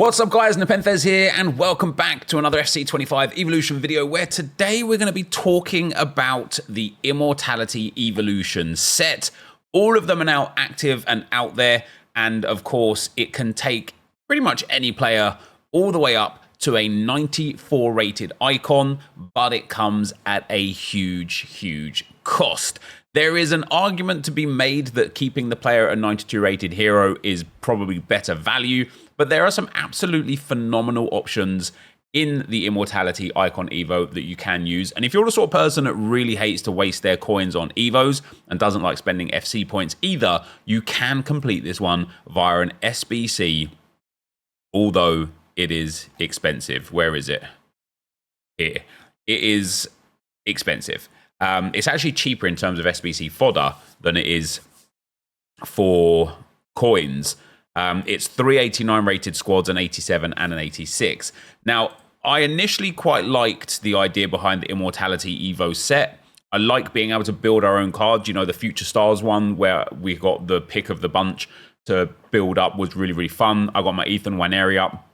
What's up guys, NepentheZ here and welcome back to another FC25 Evolution video where today we're going to be talking about the Immortality Evolution set. All of them are now active and out there, and of course it can take pretty much any player all the way up to a 94 rated icon, but it comes at a huge cost. There is an argument to be made that keeping the player at a 92 rated hero is probably better value, but there are some absolutely phenomenal options in the Immortality Icon Evo that you can use. And if you're the sort of person that really hates to waste their coins on Evos and doesn't like spending FC points either, you can complete this one via an SBC, although it is expensive. Where is it? Here. It is expensive. It's actually cheaper in terms of SBC fodder than it is for coins. It's 389 rated squads, an 87 and an 86. Now, I initially quite liked the idea behind the Immortality Evo set. I like being able to build our own cards. You know, the Future Stars one where we got the pick of the bunch to build up was really fun. I got my Ethan Waneri up.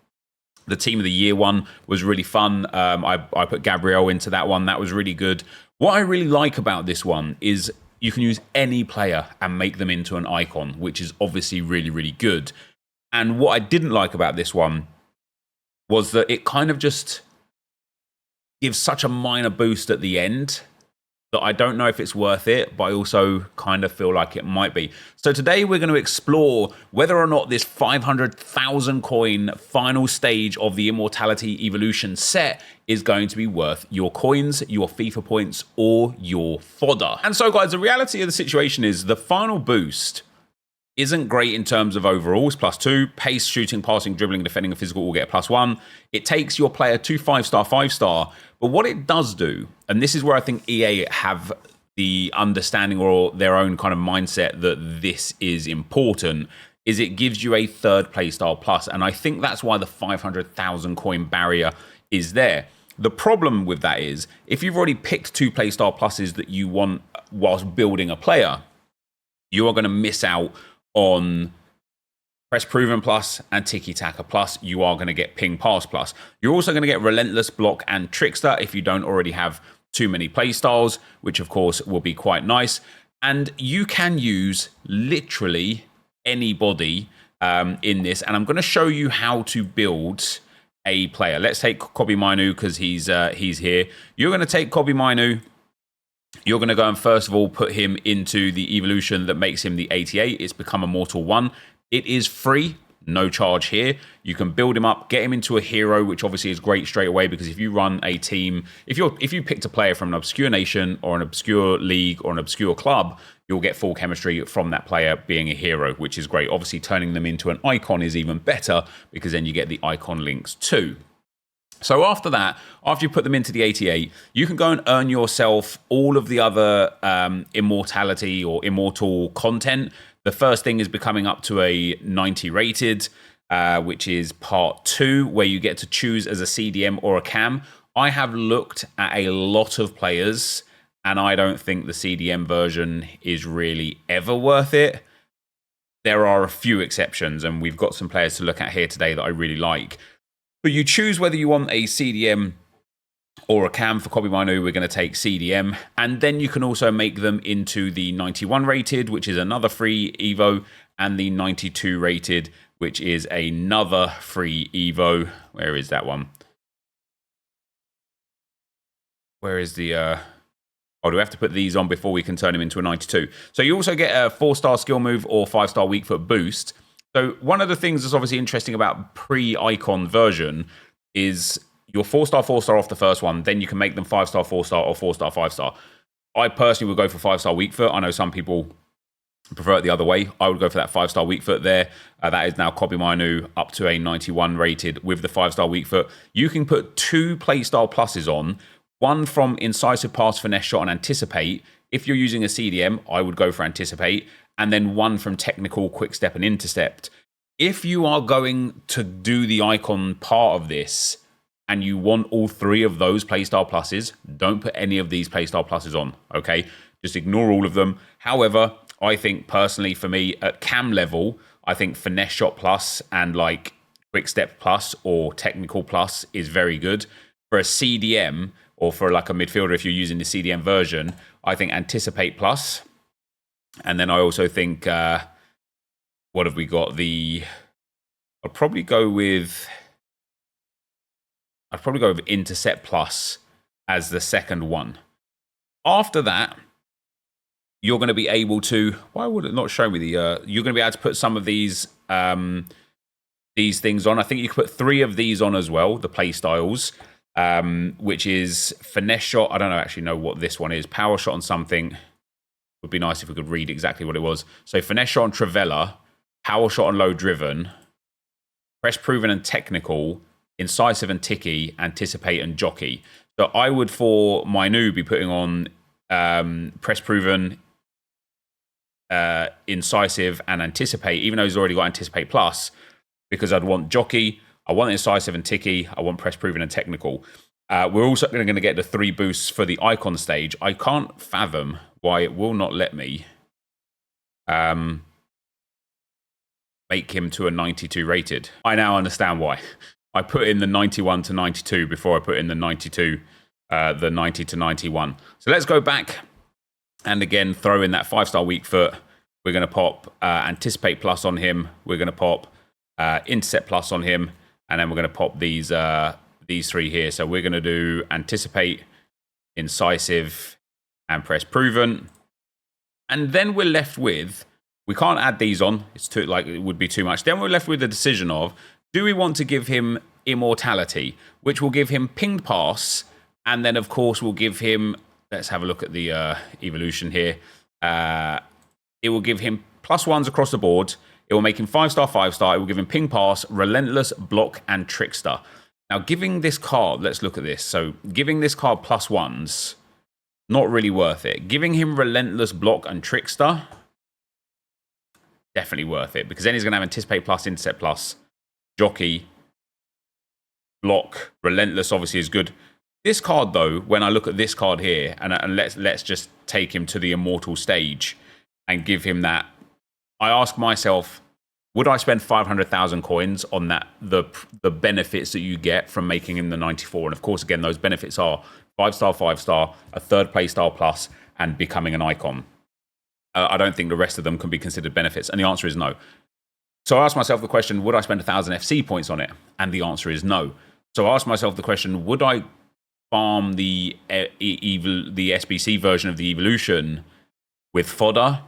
The Team of the Year one was really fun. I put Gabriel into that one. That was really good. What I really like about this one is you can use any player and make them into an icon, which is obviously really good. And what I didn't like about this one was that it kind of just gives such a minor boost at the end that I don't know if it's worth it, but I also kind of feel like it might be. So today we're going to explore whether or not this 500,000 coin final stage of the Immortality Evolution set is going to be worth your coins, your FIFA points, or your fodder. And so guys, the reality of the situation is the final boost isn't great in terms of overalls, +2, pace, shooting, passing, dribbling, defending, and physical will get +1. It takes your player to 5-star, 5-star, but what it does do, and this is where I think EA have the understanding or their own kind of mindset that this is important, is it gives you a third playstyle plus, and I think that's why the 500,000 coin barrier is there. The problem with that is, if you've already picked 2 playstyle pluses that you want whilst building a player, you are going to miss out on Press Proven Plus and Tiki Taka Plus. You are going to get Ping Pass Plus. You're also going to get Relentless, Block, and Trickster if you don't already have too many playstyles, which of course will be quite nice. And you can use literally anybody in this, and I'm going to show you how to build a player. Let's take Kobbie Mainoo because he's here. You're going to take Kobbie Mainoo. You're going to go and first of all put him into the evolution that makes him the 88. It's become Immortal 1. It is free, no charge here. You can build him up, get him into a hero, which obviously is great straight away because if you run a team, if you picked a player from an obscure nation or an obscure league or an obscure club, you'll get full chemistry from that player being a hero, which is great. Obviously, turning them into an icon is even better because then you get the icon links too. So after that, after you put them into the 88, you can go and earn yourself all of the other Immortality or Immortal content. The first thing is becoming up to a 90 rated, which is part 2, where you get to choose as a CDM or a cam. I have looked at a lot of players, and I don't think the CDM version is really ever worth it. There are a few exceptions, and we've got some players to look at here today that I really like. But you choose whether you want a CDM or a cam. For Kobbie Mainoo, we're going to take CDM. And then you can also make them into the 91 rated, which is another free Evo, and the 92 rated, which is another free Evo. Where is that one? Where is the... Oh, do we have to put these on before we can turn him into a 92? So you also get a 4-star skill move or 5-star weak foot boost. So one of the things that's obviously interesting about pre-icon version is your 4-star, 4-star off the first one, then you can make them 5-star, 4-star, or 4-star, 5-star. I personally would go for 5-star weak foot. I know some people prefer it the other way. I would go for that 5-star weak foot there. That is now Kobbie Mainoo up to a 91 rated with the 5-star weak foot. You can put 2 playstyle pluses on, one from Incisive Pass, Finesse Shot, and Anticipate. If you're using a CDM, I would go for Anticipate. And then one from Technical, Quick Step, and Intercept. If you are going to do the icon part of this and you want all 3 of those playstyle pluses, don't put any of these playstyle pluses on, okay? Just ignore all of them. However, I think personally for me, at cam level, I think Finesse Shot Plus and like Quick Step Plus or Technical Plus is very good. For a CDM or for like a midfielder, if you're using the CDM version, I think Anticipate Plus. And then I also think, what have we got? I'd probably go with Intercept Plus as the second one. After that, you're going to be able to, why would it not show me the, you're going to be able to put some of these things on. I think you could put 3 of these on as well, the play styles, which is Finesse Shot. I don't actually know what this one is. Power Shot on something. Would be nice if we could read exactly what it was. So Finesse Shot on Trivela, Power Shot on Low Driven, Press Proven and Technical, Incisive and Ticky, Anticipate and Jockey. So I would, for my new, be putting on Press Proven, Incisive and Anticipate, even though he's already got Anticipate Plus, because I'd want Jockey, I want Incisive and Ticky, I want Press Proven and Technical. We're also going to get the 3 boosts for the icon stage. I can't fathom why it will not let me make him to a 92 rated. I now understand why. I put in the 91 to 92 before I put in the 92, the 90 to 91. So let's go back and again throw in that 5-star weak foot. We're going to pop Anticipate Plus on him. We're going to pop Intercept Plus on him, and then we're going to pop these 3 here. So we're going to do Anticipate, Incisive, and Press Proven. And then we're left with, we can't add these on. It's too, like, it would be too much. Then we're left with the decision of, do we want to give him Immortality, which will give him Pinged Pass, and then of course we'll give him, let's have a look at the evolution here. It will give him +1s across the board. It will make him 5-star, 5-star. It will give him Ping Pass, Relentless, Block, and Trickster. Now, giving this card, let's look at this. So, giving this card +1s, not really worth it. Giving him Relentless, Block, and Trickster, definitely worth it. Because then he's going to have Anticipate Plus, Intercept Plus, Jockey, Block, Relentless obviously is good. This card, though, when I look at this card here, and let's just take him to the Immortal stage and give him that, I ask myself, would I spend 500,000 coins on that? The benefits that you get from making him the 94, and of course, again, those benefits are 5-star, 5-star, a 3rd play style plus, and becoming an icon. I don't think the rest of them can be considered benefits, and the answer is no. So I asked myself the question, would I spend 1,000 FC points on it? And the answer is no. So I asked myself the question, would I farm the SBC version of the Evolution with fodder?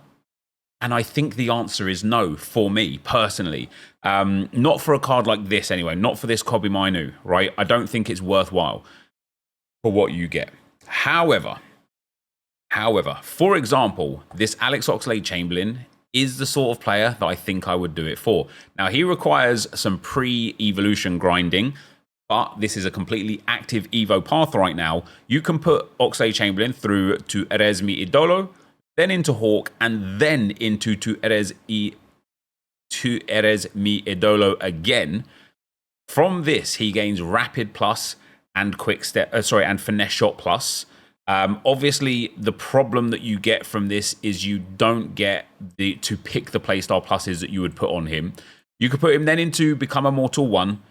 And I think the answer is no, for me, personally. Not for a card like this, anyway. Not for this Kobe Mainu, right? I don't think it's worthwhile for what you get. However, for example, this Alex Oxlade-Chamberlain is the sort of player that I think I would do it for. Now, he requires some pre-evolution grinding, but this is a completely active Evo path right now. You can put Oxlade-Chamberlain through to Erez Mi Idolo, then into Hawk, and then into to Erez Mi Idolo again. From this, he gains Rapid Plus and Quick Step, and Finesse Shot Plus. Obviously, the problem that you get from this is you don't get to pick the playstyle pluses that you would put on him. You could put him then into Become Immortal 1.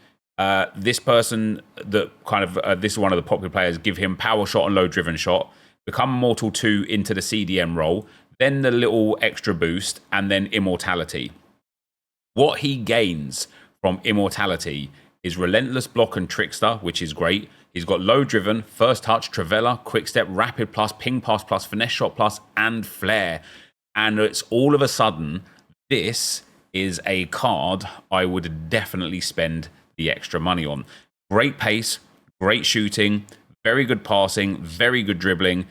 This person that kind of, this is one of the popular players, give him Power Shot and Low Driven Shot. Become Immortal 2 into the CDM role, then the little extra boost, and then Immortality. What he gains from Immortality is Relentless, Block, and Trickster, which is great. He's got Low Driven, First Touch, Trivela, Quick Step, Rapid Plus, Ping Pass Plus, Finesse Shot Plus, and Flare. And it's all of a sudden, this is a card I would definitely spend the extra money on. Great pace, great shooting, very good passing, very good dribbling,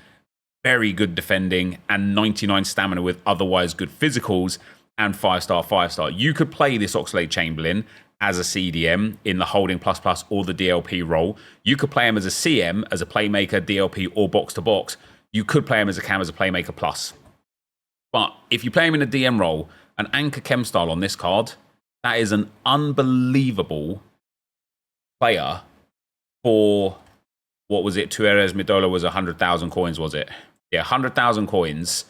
very good defending, and 99 stamina with otherwise good physicals, and 5-star, 5-star. You could play this Oxlade-Chamberlain as a CDM in the holding plus plus or the DLP role. You could play him as a CM, as a playmaker, DLP, or box to box. You could play him as a cam as a playmaker plus. But if you play him in a DM role, an Anchor Chem style on this card, that is an unbelievable player for, what was it? Tueres Midola was 100,000 coins, was it? Yeah, 100,000 coins.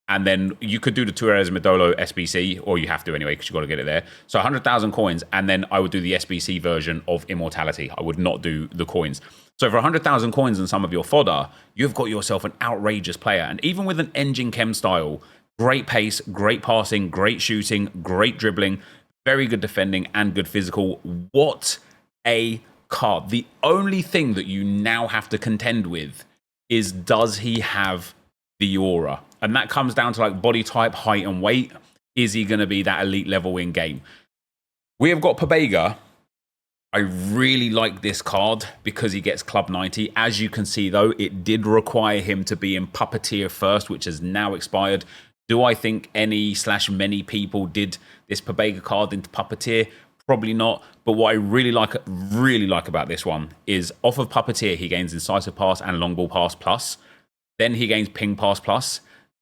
And then you could do the Tuarez Medolo SBC, or you have to anyway, because you've got to get it there. So 100,000 coins, and then I would do the SBC version of Immortality. I would not do the coins. So for 100,000 coins and some of your fodder, you've got yourself an outrageous player. And even with an engine chem style, great pace, great passing, great shooting, great dribbling, very good defending, and good physical. What a card. The only thing that you now have to contend with is, does he have the aura? And that comes down to like body type, height, and weight. Is he going to be that elite level in game? We have got Pobega. I really like this card because he gets Club 90. As you can see, though, it did require him to be in Puppeteer first, which has now expired. Do I think many people did this Pobega card into Puppeteer? Probably not. But what I really like about this one is, off of Puppeteer, he gains Incisive Pass and Long Ball Pass Plus. Then he gains Ping Pass Plus.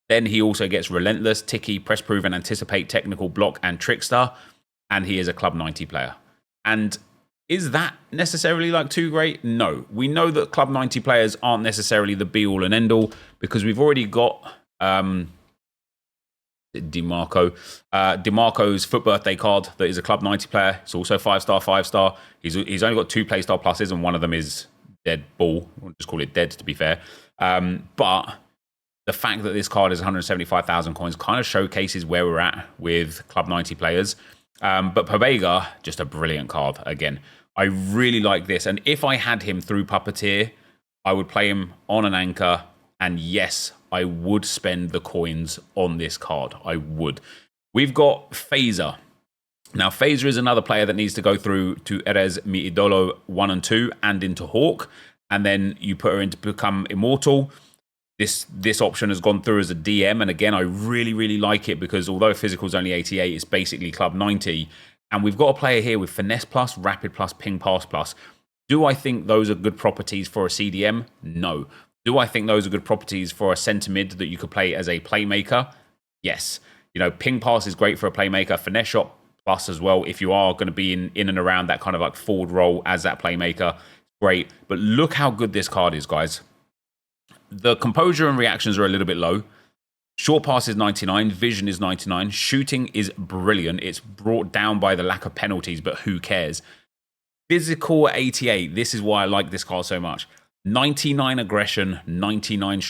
Then he also gets Relentless, Ticky, Press Prove and Anticipate, Technical Block, and Trickster. And he is a Club 90 player. And is that necessarily like too great? No. We know that Club 90 players aren't necessarily the be-all and end-all, because we've already got DeMarco. DeMarco's Foot Birthday card that is a Club 90 player. It's also 5-star, 5-star. He's only got 2 Playstyle Pluses, and one of them is Dead Ball. We'll just call it Dead, to be fair. But the fact that this card is 175,000 coins kind of showcases where we're at with Club 90 players. But Pobega, just a brilliant card again. I really like this. And if I had him through Puppeteer, I would play him on an anchor. And yes, I would spend the coins on this card. I would. We've got Phaser. Now, Phaser is another player that needs to go through to Erez Mi Idolo 1 and 2 and into Hawk. And then you put her in to become Immortal. This option has gone through as a DM, and again, I really like it, because although physical is only 88, it's basically Club 90, and we've got a player here with Finesse Plus, Rapid Plus, Ping Pass Plus. Do I think those are good properties for a CDM? No. Do I think those are good properties for a centre mid that you could play as a playmaker? Yes. You know, Ping Pass is great for a playmaker, Finesse Shot Plus as well, if you are going to be in and around that kind of like forward role as that playmaker. Great. But look how good this card is, guys. The composure and reactions are a little bit low. Short pass is 99. Vision is 99. Shooting is brilliant. It's brought down by the lack of penalties, but who cares? Physical 88. This is why I like this card so much. 99 aggression, 99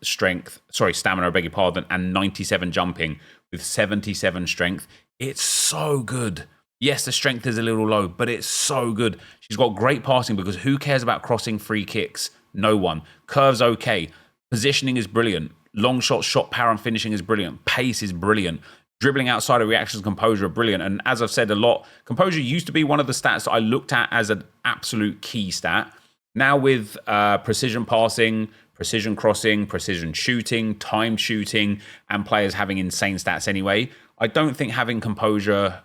strength. Sorry, stamina, I beg your pardon. And 97 jumping with 77 strength. It's so good. Yes, the strength is a little low, but it's so good. She's got great passing, because who cares about crossing free kicks? No one. Curves okay. Positioning is brilliant. Long shot, shot power and finishing is brilliant. Pace is brilliant. Dribbling outside of reactions, composure are brilliant. And as I've said a lot, composure used to be one of the stats that I looked at as an absolute key stat. Now with precision passing, precision crossing, precision shooting, timed shooting, and players having insane stats anyway, I don't think having composure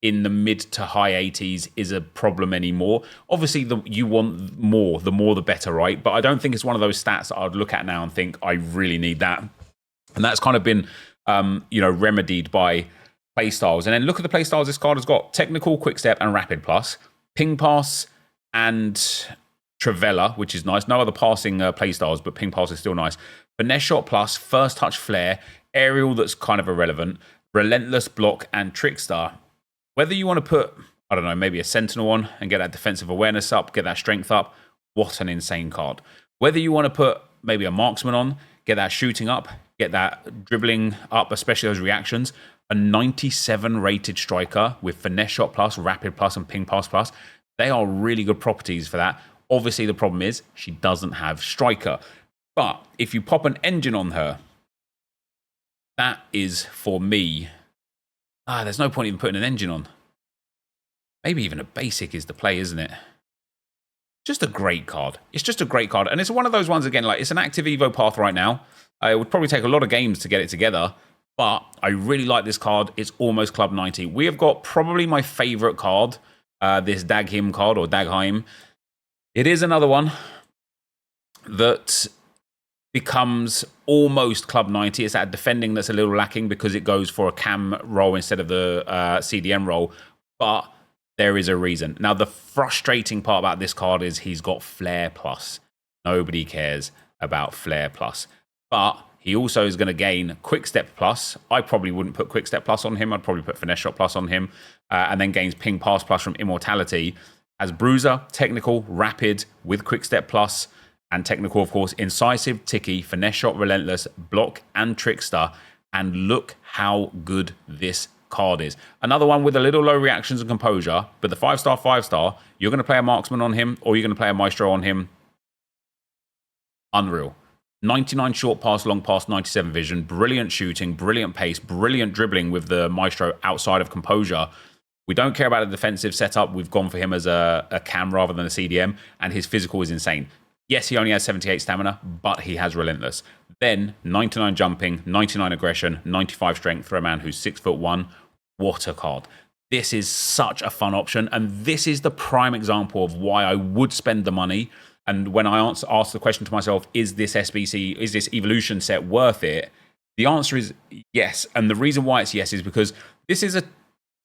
in the mid to high 80s is a problem anymore. Obviously, you want more. The more, the better, right? But I don't think it's one of those stats that I'd look at now and think, I really need that. And that's kind of been, remedied by playstyles. And then look at the playstyles this card has got. Technical, Quick Step, and Rapid Plus. Ping Pass and Travella, which is nice. No other passing playstyles, but Ping Pass is still nice. Finesse Shot Plus, First Touch Flare, Aerial that's kind of irrelevant, Relentless Block, and Trickster. Whether you want to put, I don't know, maybe a Sentinel on and get that defensive awareness up, get that strength up, what an insane card. Whether you want to put maybe a Marksman on, get that shooting up, get that dribbling up, especially those reactions, a 97 rated striker with Finesse Shot Plus, Rapid Plus, and Ping Pass Plus, they are really good properties for that. Obviously, the problem is she doesn't have striker. But if you pop an engine on her, that is, for me, there's no point even putting an engine on. Maybe even a basic is the play, isn't it? Just a great card. It's just a great card. And it's one of those ones, again, like it's an active Evo path right now. It would probably take a lot of games to get it together. But I really like this card. It's almost Club 90. We have got probably my favorite card, this Daghim card, or Dagheim. It is another one that becomes almost Club 90. It's that defending that's a little lacking because it goes for a cam role instead of the CDM role. But there is a reason. Now, the frustrating part about this card is he's got Flare Plus. Nobody cares about Flare Plus. But He also is going to gain Quick Step Plus. I probably wouldn't put Quick Step Plus on him. I'd probably put Finesse Shot Plus on him. And then gains Ping Pass Plus from Immortality. As Bruiser, Technical, Rapid, with Quick Step Plus, and Technical, of course, Incisive, Ticky, Finesse Shot, Relentless, Block, and Trickster. And look how good this card is. Another one with a little low reactions and composure, but the 5-star, 5-star, you're going to play a Marksman on him, or you're going to play a Maestro on him. Unreal. 99 short pass, long pass, 97 vision, brilliant shooting, brilliant pace, brilliant dribbling with the Maestro outside of composure. We don't care about a defensive setup. We've gone for him as a cam rather than a CDM, and his physical is insane. Yes, he only has 78 stamina, but he has Relentless. Then 99 jumping, 99 aggression, 95 strength for a man who's 6'1". What a card. This is such a fun option, and this is the prime example of why I would spend the money. And when I ask the question to myself, is this SBC, is this evolution set worth it? The answer is yes. And the reason why it's yes is because this is a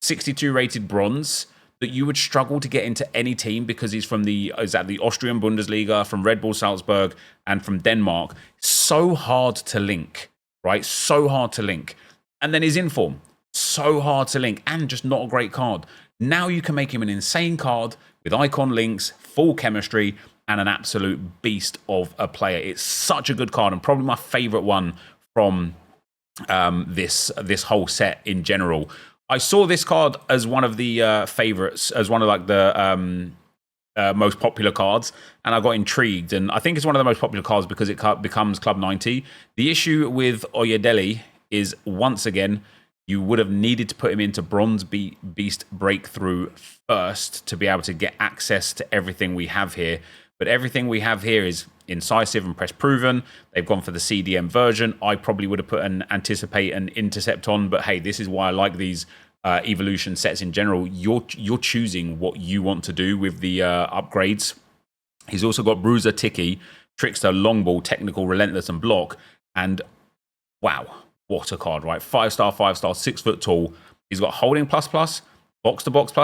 62 rated bronze that you would struggle to get into any team because he's from the Austrian Bundesliga, from Red Bull Salzburg, and from Denmark. So hard to link, right? So hard to link. And then his inform, so hard to link, and just not a great card. Now you can make him an insane card with icon links, full chemistry, and an absolute beast of a player. It's such a good card, and probably my favorite one from this whole set in general. I saw this card as one of the favorites, as one of like the most popular cards, and I got intrigued. And I think it's one of the most popular cards because it becomes Club 90. The issue with Oyedele is, once again, you would have needed to put him into Bronze Beast Breakthrough first to be able to get access to everything we have here. But everything we have here is Incisive and Press Proven. They've gone for the CDM version. I probably would have put an Anticipate and Intercept on, but hey, this is why I like these evolution sets in general. You're choosing what you want to do with the upgrades. He's also got Bruiser, Ticky, Trickster, Longball, Technical, Relentless, and Block. And wow, what a card, right? 5-star, 5-star, 6 foot tall. He's got Holding ++, Box to Box ++,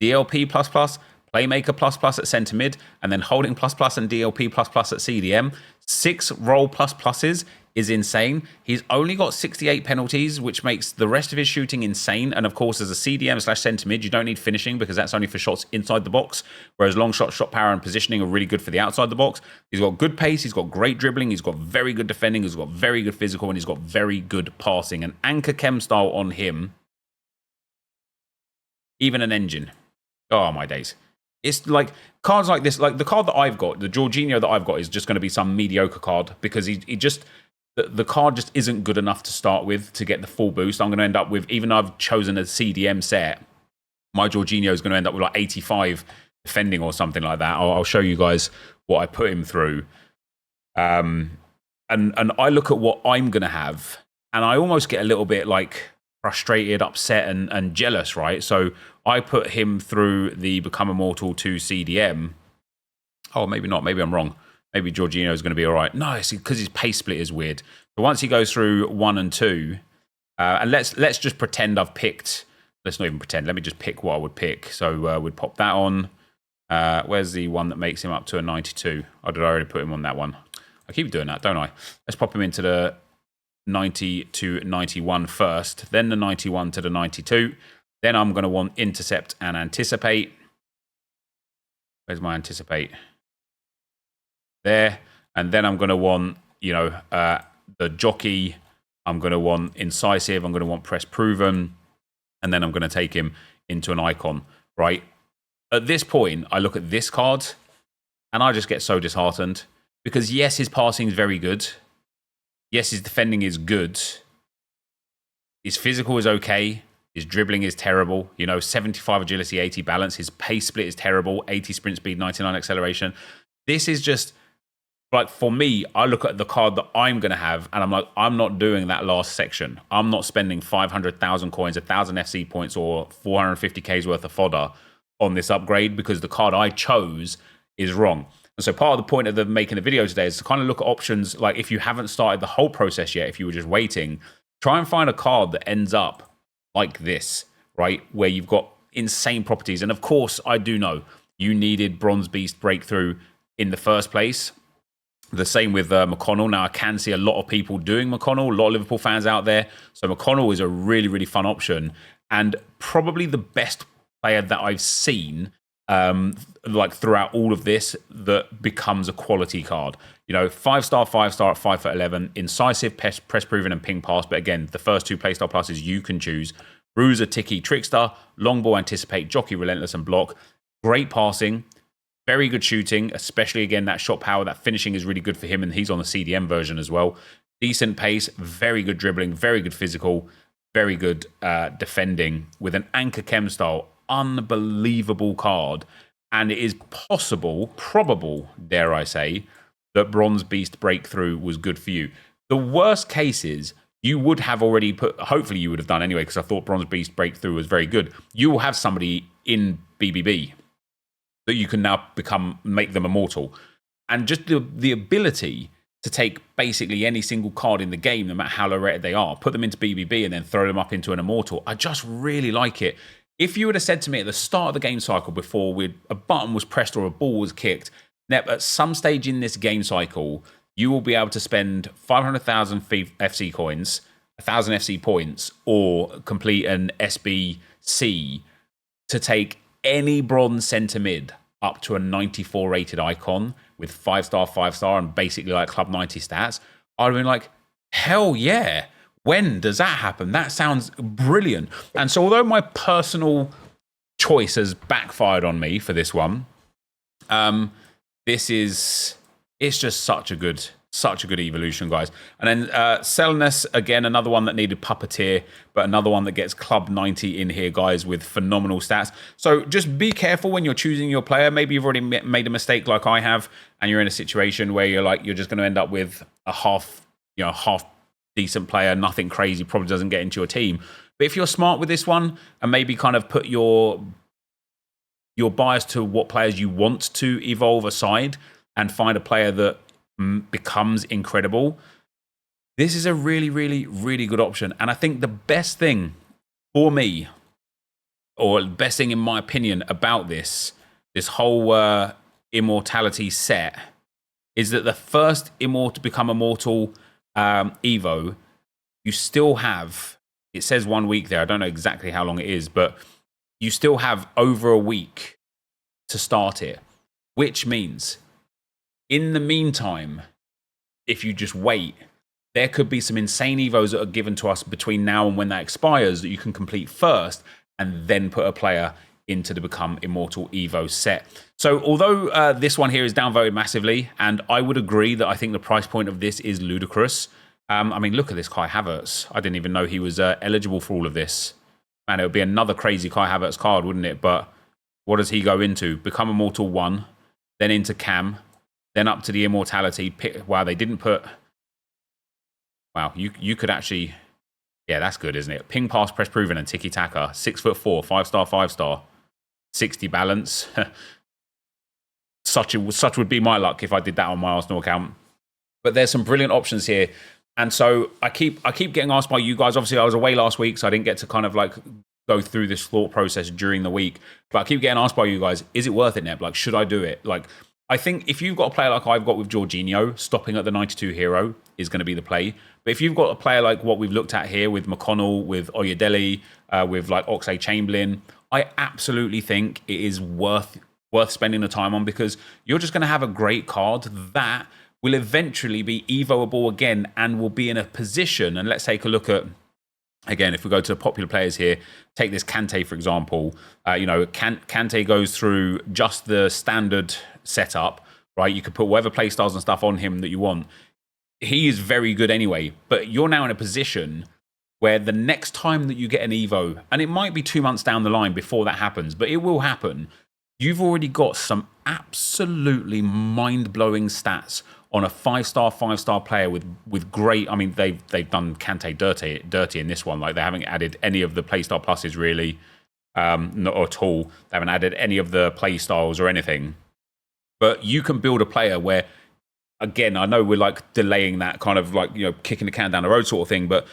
DLP ++, Playmaker ++ at centre mid, and then Holding ++ and DLP ++ at CDM. 6 roll ++s is insane. He's only got 68 penalties, which makes the rest of his shooting insane. And of course, as a CDM/centre mid, you don't need finishing because that's only for shots inside the box, whereas long shot, shot power, and positioning are really good for the outside the box. He's got good pace, he's got great dribbling, he's got very good defending, he's got very good physical, and he's got very good passing. An Anchor Chem style on him, even an engine. Oh, my days. It's like cards like this, like the card that I've got, the Jorginho that I've got is just going to be some mediocre card because he just, the card just isn't good enough to start with to get the full boost. I'm going to end up with, even though I've chosen a CDM set, my Jorginho is going to end up with like 85 defending or something like that. I'll show you guys what I put him through. And I look at what I'm going to have and I almost get a little bit like frustrated, upset, and jealous, right? So I put him through the Become Immortal 2 CDM. Oh, maybe not. Maybe I'm wrong. Maybe Jorginho is going to be all right. No, it's because his pace split is weird. But once he goes through 1 and 2, and let's just pretend I've picked. Let's not even pretend. Let me just pick what I would pick. So we'd pop that on. Where's the one that makes him up to a 92? Or did I already put him on that one? I keep doing that, don't I? Let's pop him into the 90 to 91 first, then the 91 to the 92. Then I'm going to want Intercept and Anticipate. Where's my Anticipate? There. And then I'm going to want, the Jockey. I'm going to want Incisive. I'm going to want Press Proven. And then I'm going to take him into an icon, right? At this point, I look at this card and I just get so disheartened because yes, his passing is very good. Yes, his defending is good. His physical is okay. His dribbling is terrible. 75 agility, 80 balance. His pace split is terrible. 80 sprint speed, 99 acceleration. This is just, like, for me, I look at the card that I'm going to have, and I'm like, I'm not doing that last section. I'm not spending 500,000 coins, 1,000 FC points, or 450K's worth of fodder on this upgrade because the card I chose is wrong. And so part of the point of making the video today is to kind of look at options, like if you haven't started the whole process yet, if you were just waiting, try and find a card that ends up like this, right? Where you've got insane properties. And of course, I do know you needed Bronze Beast Breakthrough in the first place. The same with McConnell. Now, I can see a lot of people doing McConnell, a lot of Liverpool fans out there. So McConnell is a really, really fun option, and probably the best player that I've seen like throughout all of this that becomes a quality card. You know, 5-star at 5'11", incisive, press proven, and ping pass. But again, the first two playstyle pluses you can choose. Bruiser, Ticky, Trickster, long ball, anticipate, jockey, relentless, and block. Great passing. Very good shooting, especially, again, that shot power, that finishing is really good for him, and he's on the CDM version as well. Decent pace, very good dribbling, very good physical, very good defending with an anchor chem style. Unbelievable card. And it is possible, probable, dare I say, that Bronze Beast Breakthrough was good for you. The worst case is you would have already put, hopefully you would have done anyway, because I thought Bronze Beast Breakthrough was very good. You will have somebody in BBB that you can now make them immortal. And just the ability to take basically any single card in the game, no matter how low rated they are, put them into BBB and then throw them up into an immortal. I just really like it. If you would have said to me at the start of the game cycle, before a button was pressed or a ball was kicked, Nep, at some stage in this game cycle, you will be able to spend 500,000 FC coins, 1,000 FC points, or complete an SBC to take any bronze centre mid up to a 94 rated icon with 5-star, and basically like Club 90 stats. I'd have been like, hell yeah. When does that happen? That sounds brilliant. And so although my personal choice has backfired on me for this one, it's just such a good evolution, guys. And then Selness, again, another one that needed Puppeteer, but another one that gets Club 90 in here, guys, with phenomenal stats. So just be careful when you're choosing your player. Maybe you've already made a mistake like I have, and you're in a situation where you're just going to end up with a half decent player, nothing crazy, probably doesn't get into your team. But if you're smart with this one and maybe kind of put your bias to what players you want to evolve aside and find a player that becomes incredible, this is a really, really, really good option. And I think the best thing for me, or the best thing in my opinion about this whole Immortality set, is that the first become immortal Evo, you still have, it says 1 week there, I don't know exactly how long it is, but you still have over a week to start it, which means in the meantime, if you just wait, there could be some insane Evos that are given to us between now and when that expires that you can complete first and then put a player into the Become Immortal Evo set. So although this one here is downvoted massively, and I would agree that I think the price point of this is ludicrous. I mean, look at this Kai Havertz. I didn't even know he was eligible for all of this. Man, it would be another crazy Kai Havertz card, wouldn't it? But what does he go into? Become Immortal 1, then into Cam, then up to the Immortality. Wow, they didn't put... Wow, you could actually... Yeah, that's good, isn't it? Ping, pass, press proven, and tiki taka. 6'4", 5-star, 5-star. 60 balance. Such would be my luck if I did that on my Arsenal account. But there's some brilliant options here. And so I keep getting asked by you guys. Obviously, I was away last week, so I didn't get to kind of like go through this thought process during the week. But I keep getting asked by you guys, is it worth it, Neb? Like, should I do it? Like, I think if you've got a player like I've got with Jorginho, stopping at the 92 hero is going to be the play. But if you've got a player like what we've looked at here with McConnell, with Oyedele, with like Oxlade-Chamberlain, I absolutely think it is worth spending the time on, because you're just going to have a great card that will eventually be evoable again and will be in a position. And let's take a look at, again, if we go to the popular players here, take this Kante, for example. Kante goes through just the standard setup, right? You could put whatever playstyles and stuff on him that you want. He is very good anyway, but you're now in a position where the next time that you get an Evo, and it might be 2 months down the line before that happens, but it will happen, you've already got some absolutely mind-blowing stats on a 5-star player with great... I mean, they've done Kante dirty in this one. Like, they haven't added any of the playstyle pluses, really, not at all. They haven't added any of the playstyles or anything. But you can build a player where, again, I know we're like delaying that kind of like, kicking the can down the road sort of thing, but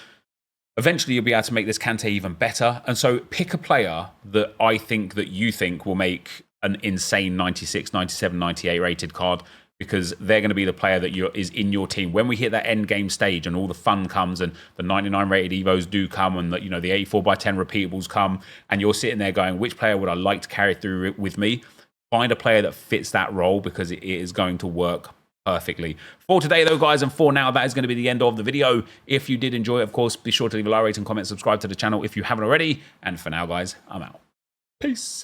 eventually you'll be able to make this Kante even better. And so pick a player that I think that you think will make an insane 96, 97, 98 rated card. because they're going to be the player that is in your team. When we hit that end game stage and all the fun comes and the 99 rated Evos do come and the 84x10 repeatables come, and you're sitting there going, which player would I like to carry through with me? Find a player that fits that role, because it is going to work perfectly. For today though, guys, and for now, that is going to be the end of the video. If you did enjoy it, of course, be sure to leave a like, rate and comment, subscribe to the channel if you haven't already. And for now, guys, I'm out. Peace.